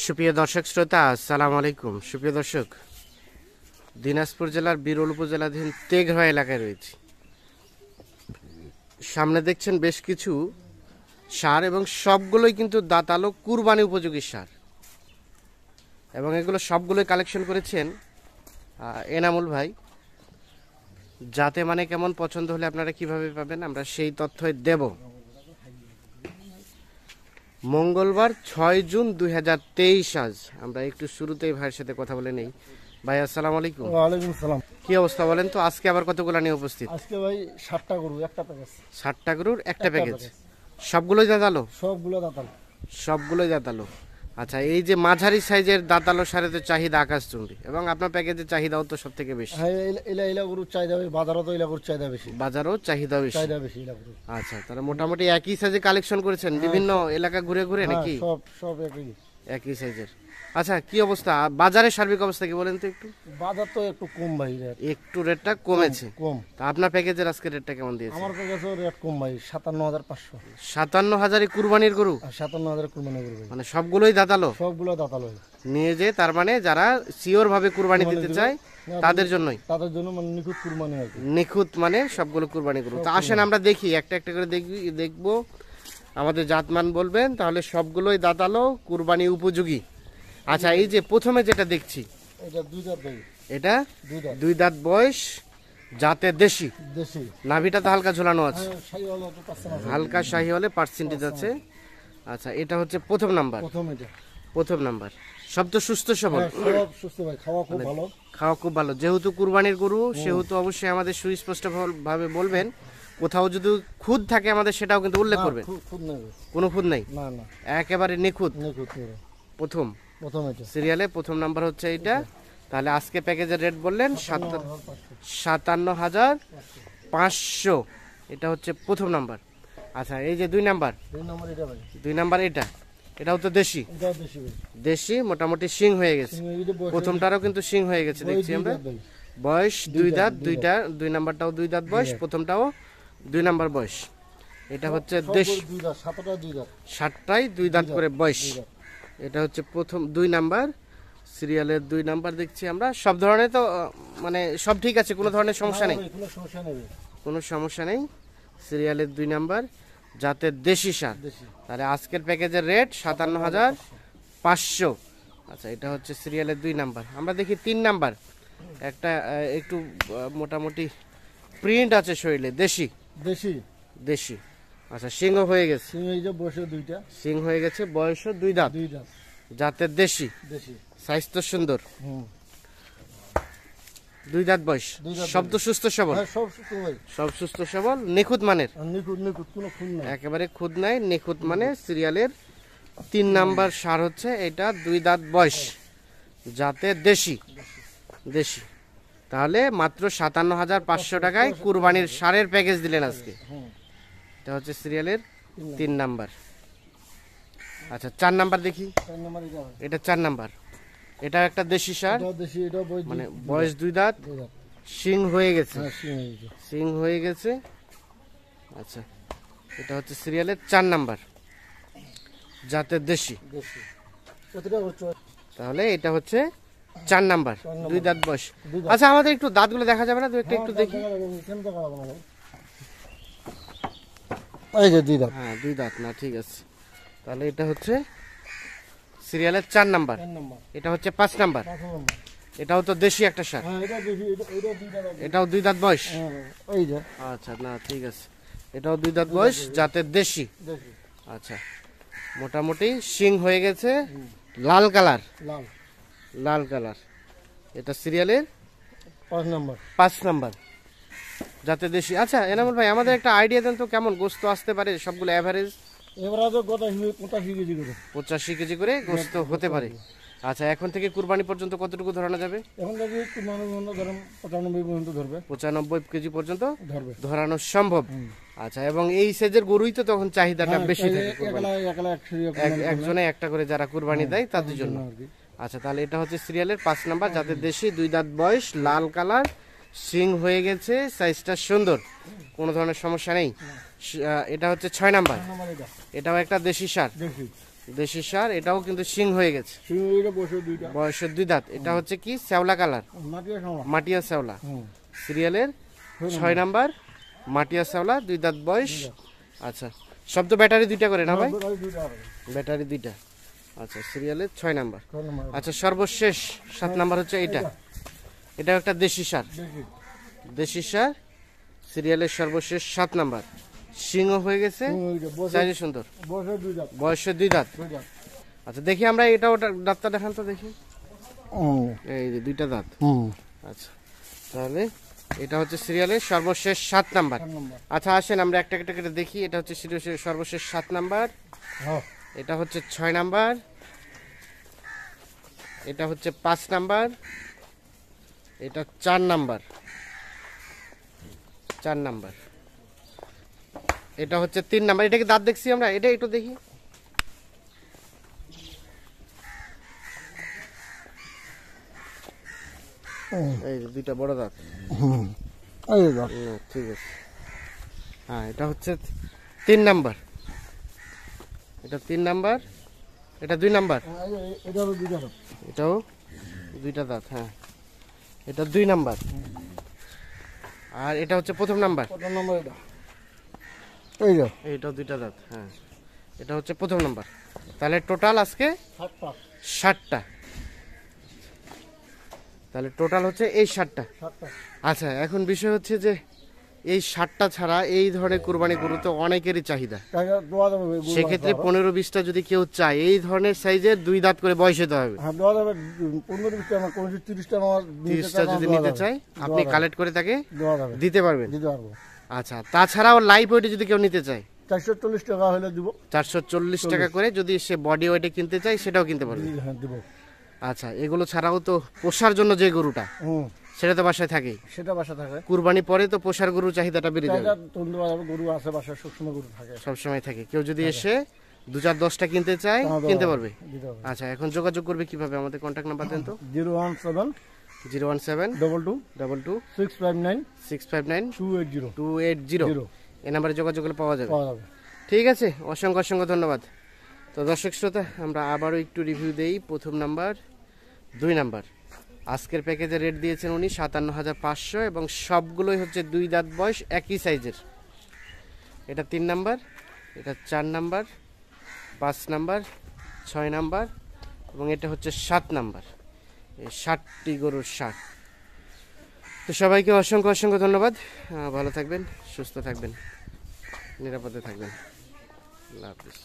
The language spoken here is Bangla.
সুপ্রিয় দর্শক শ্রোতা, আসসালামু আলাইকুম। সুপ্রিয় দর্শক, দিনাজপুর জেলার বিরল উপজেলাধীন তেঘরা এলাকায় রয়েছে। সামনে দেখছেন বেশ কিছু সার এবং সবগুলোই কিন্তু দাঁতালো কুরবানি উপযোগী সার, এবং এগুলো সবগুলোই কালেকশন করেছেন এনামুল ভাই। যাতে মানে কেমন পছন্দ হলে আপনারা কিভাবে পাবেন, আমরা সেই তথ্যই দেব। মঙ্গলবার 6 জুন 2023 আজ। আমরা একটু শুরুতেই ভাইয়ের সাথে কথা বলে নেই। ভাই আসসালামু আলাইকুম। ওয়ালাইকুম আসসালাম। কি অবস্থা বলেন তো, আজকে আবার কতগুলো নিয়ে উপস্থিত? আজকে ভাই 60টা গরু একটা প্যাকেজ। 60টা গরুর একটা প্যাকেজ, সবগুলোই দাঁতালো? সবগুলো দাঁতাল। সবগুলোই দাঁতালো। আচ্ছা, এই যে মাঝারি সাইজের দাঁতালো সারে তো চাহিদা আকাশচুম্বী, এবং আপনার প্যাকেজের চাহিদাও তো সব থেকে বেশি। হ্যাঁ, এলা গরুর চাহিদা বেশি, বাজারও তো এলা গরুর চাহিদা বেশি। বাজারও চাহিদা বেশি। চাহিদা বেশি এলা গরুর। আচ্ছা, তাহলে মোটামুটি একই সাইজে কালেকশন করেছেন বিভিন্ন এলাকা ঘুরে ঘুরে নাকি? সব সব একই একই সাইজের। আচ্ছা, কি অবস্থা বাজারের সার্বিক অবস্থা কি বলেন তো একটু? বাজার তো একটু কম ভাই, রেট একটু রেটটা কমেছে। কম। তা আপনার প্যাকেজের আজকে রেটটা কেমন দিয়েছে? আমার প্যাকেজও রেট কম ভাই, 57,500। 57,000 কুরবানির গরু, আর 57,000 কুরবানি গরু ভাই। মানে সবগুলোই দাঁতালো? সবগুলো দাঁতাল ভাই। নিয়ে যে তার মানে যারা সিওর ভাবে কুরবানি দিতে চায় তাদের জন্যই, তাদের জন্য মানে নিখুঁত কুরবানি আর কি। নিখুঁত মানে সবগুলো কুরবানি গরু। তো আসেন আমরা দেখি, একটা একটা করে দেখবো, আমাদের জাতমান বলবেন, তাহলে সবগুলোই দাঁতালো কুরবানি উপযোগী। আচ্ছা, এই যে প্রথমে যেটা দেখছি, এটা দুই দাঁত ভাই। এটা দুই দাঁত। 2 দাঁত বয়স, জাতে দেশি। দেশি। নাভিটা তো হালকা ঝোলানো আছে, হ্যাঁ, শাহিওয়ালা তো পাঁচটা আছে। হালকা শাহি হলে পার্সেন্টেজ আছে। আচ্ছা, এটা হচ্ছে প্রথম নাম্বার। প্রথম নাম্বার। সব তো সুস্থ সবল? হ্যাঁ, সব সুস্থ ভাই, খাওয়া খুব ভালো। খাওয়া খুব ভালো। যেহেতু কুরবানির গরু সেহেতু অবশ্যই আমাদের সুস্পষ্ট ভাবে বলবেন, কোথাও যদি খুদ থাকে আমাদের সেটাও কিন্তু উল্লেখ করবেন। খুদ নেই, কোনো খুদ নেই, না না, একেবারে নিখুঁত। প্রথম এটা সিরিয়ালে প্রথম নাম্বার হচ্ছে এইটা। তাহলে আজকে প্যাকেজের রেট বললেন 57,500। এটা হচ্ছে প্রথম নাম্বার। আচ্ছা, এই যে 2 নাম্বার। 2 নাম্বার এটা, এটাও তো দেশি। দেশি, মোটামুটি শিং হয়ে গেছে। প্রথমটারও কিন্তু শিং হয়ে গেছে দেখছি আমরা। বয়স 2 দাঁত, 2 নাম্বারটাও 2 দাঁত বয়স, প্রথমটাও 2 নাম্বার বয়স। এটা হচ্ছে দেশি, 7টাই 2 দাঁত করে বয়স। এটা হচ্ছে প্রথম 2 নাম্বার সিরিয়ালের 2 নাম্বার দেখছি আমরা। সব ধরনের তো মানে সব ঠিক আছে, কোনো ধরনের সমস্যা নেই? কোনো সমস্যা নেই। সিরিয়ালের 2 নাম্বার, যাতে দেশি সার। তাহলে আজকের প্যাকেজের রেট 57,500। আচ্ছা, এটা হচ্ছে সিরিয়ালের 2 নাম্বার। আমরা দেখি 3 নাম্বার। একটা একটু মোটামুটি প্রিন্ট আছে শরীরে, দেশি। দেশি। আচ্ছা, সিংহ হয়ে গেছে। সিং হয়ে গেছে, বয়সও 2 দাঁত, জাতের দেশি। সাইজ তো সুন্দর। 2 দাঁত বয়স, সব তো সুস্থ সবল? সব সুস্থ সবল, নিখুঁত মানের, একেবারে খুদ নাই, নিখুঁত মানে। সিরিয়ালের 3 নাম্বার সার হচ্ছে এটা, 2 দাঁত বয়স, যাতে দেশি। দেশি। তাহলে মাত্র 57,500 টাকায় কুরবানির সারের প্যাকেজ দিলেন আজকে। এটা হচ্ছে সিরিয়ালের 3 নাম্বার। আচ্ছা, 4 নাম্বার দেখি। এটা 4 নাম্বার। এটা একটা দেশি সার, মানে বয়স 2 দাঁত, শিং হয়ে গেছে। শিং হয়ে গেছে। আচ্ছা, এটা হচ্ছে সিরিয়ালের 4 নাম্বার, জাতের দেশি। তাহলে এটা হচ্ছে 4 নাম্বার, 2 দাঁত বয়স। আচ্ছা, আমাদের একটু দাঁতগুলো দেখা যাবে না? একটু দেখি। হ্যাঁ, 2 দাঁত না, ঠিক আছে। তাহলে এটা হচ্ছে সিরিয়ালের 4 নাম্বার। এটা হচ্ছে 5 নাম্বার। এটাও তো দেশি একটা সার, এটাও 2 দাঁত বয়স। আচ্ছা, না ঠিক আছে, এটাও 2 দাঁত বয়স, জাতের দেশি। আচ্ছা, মোটামুটি শিং হয়ে গেছে, লাল কালার। লাল কালার। এটা সিরিয়ালের 5 নাম্বার, জাতের দেশি। আচ্ছা এনামুল ভাই, আমাদের একটা আইডিয়া দেন তো, কেমন গোস্ত আসতে পারে সবগুলো এভারেজ? 85 কেজি করে গোস্ত হতে পারে। আচ্ছা, এখন থেকে কুরবানি পর্যন্ত কতটুকু ধরানো যাবে? এখন থেকে কুরবানি পর্যন্ত ধরেন 95 পর্যন্ত ধরবে। 95 কেজি পর্যন্ত ধরানো সম্ভব। আচ্ছা, এবং এই সাইজের গরুই তো তখন চাহিদাটা বেশি থাকে কুরবানি, একজনে একটা করে যারা কুরবানি দেয় তাদের জন্য। আচ্ছা, তাহলে এটা হচ্ছে সিরিয়ালের 5 নাম্বার, যাদের দেশি, 2 দাঁত বয়স, লাল কালার, সিং হয়ে গেছে, সাইজটা সুন্দর, কোনো ধরনের সমস্যা নেই। এটা হচ্ছে 6 নাম্বার। এটাও একটা দেশি সার, দেশি সার, এটাও কিন্তু শিং হয়ে গেছে, সিঙ্গিটা বসে দুইটা, বয়সের 2 দাঁত। এটা হচ্ছে কি শ্যাওলা কালার, মাটিয়া সামলা। মাটিয়া শ্যাওলা, সিরিয়ালের 6 নাম্বার, মাটিয়া শ্যাওলা, 2 দাঁত বয়স। আচ্ছা, সব তো ব্যাটারি 2টা করে না ভাই? ব্যাটারি 2টা। আচ্ছা, সিরিয়ালের 6 নাম্বার। আচ্ছা, সর্বশেষ 7 নাম্বার হচ্ছে এটা, এটা একটা দেশি সার, দেশি সার, সিরিয়ালের সর্বশেষ 7 নাম্বার, সিংহ হয়ে গেছে, সাইজে সুন্দর, বয়সের 2 দাঁত। আচ্ছা, দেখি আমরা এটা ওটা দাঁতটা দেখান তো দেখি, এই যে 2টা দাঁত। আচ্ছা, তাহলে এটা হচ্ছে সিরিয়ালের সর্বশেষ 7 নাম্বার। আচ্ছা, আসেন আমরা একটা একটা করে দেখি। এটা হচ্ছে সিরিয়ালের সর্বশেষ 7 নাম্বার, এটা হচ্ছে 6 নাম্বার, এটা হচ্ছে 5 নাম্বার, এটা 4 নাম্বার, 4 নাম্বার, এটা হচ্ছে 3 নাম্বার। এটা কি দাঁত দেখছি আমরা? এটা একটু দেখি, এই যে 2টা বড় দাঁত। ঠিক আছে, হ্যাঁ, এটা হচ্ছে 3 নাম্বার, এটা 3 নাম্বার, এটা 2 নাম্বার, এটাও 2টা দাঁত। হ্যাঁ, এটা 2 নাম্বার, আর এটা হচ্ছে প্রথম নাম্বার, এইটাও 2টা দাঁত। হ্যাঁ, এটা হচ্ছে প্রথম নাম্বার। তাহলে টোটাল আজকে 60টা, তাহলে টোটাল হচ্ছে এই 60টা। আচ্ছা, এখন বিষয় হচ্ছে যে এই 60টা ছাড়া এই ধরনের কুরবানি গরু তো অনেকেরই চাহিদা, সেক্ষেত্রে 15-20টা যদি কেউ চায় এই ধরনের সাইজের 2 দাঁত করে বয়স হতে হবে। 30টা যদি নিতে চায় আপনি কালেক্ট করে তাকে দিতে পারবেন। আচ্ছা, তাছাড়াও লাইভ ওয়েটে যদি কেউ নিতে চায় 440 টাকা হলে দিব, 440 টাকা করে যদি সে বডি ওয়েটে কিনতে চায় সেটাও কিনতে পারবে। আচ্ছা, এগুলো ছাড়াও তো পোষার জন্য যে গরুটা সেটা তো বাসায় থাকেই, সেটা বাসা থাকে। কুরবানি পরে তো পোষার গরুর চাহিদাটা বেড়ে যাবে, গরু আছে বাসায়, সবসময় গরু থাকে, সবসময় থাকে। কেউ যদি এসে 2-4-10টা কিনতে চায় কিনতে পারবে। আচ্ছা, এখন যোগাযোগ করবে কিভাবে? আমাদের কন্ট্যাক্ট নাম্বার দেন তো। 017 22 659 659 280 280, এই নাম্বারে যোগাযোগ করলে পাওয়া যাবে। ঠিক আছে, অসংখ্য অসংখ্য ধন্যবাদ। তো দর্শক শ্রোতা, আমরা আবারও একটু রিভিউ দেই। প্রথম নাম্বার, 2 নাম্বার, আজকের প্যাকেজে রেট দিয়েছেন উনি 57,500 এবং সবগুলোই হচ্ছে 2 দাঁত বয়স, একই সাইজের। এটা 3 নাম্বার, এটা 4 নাম্বার, 5 নাম্বার, 6 নাম্বার এবং এটা হচ্ছে 7 নাম্বার। এই 60টি গরুর সার। তো সবাইকে অসংখ্য অসংখ্য ধন্যবাদ। ভালো থাকবেন, সুস্থ থাকবেন, নিরাপদে থাকবেন। আল্লাহ হাফেজ।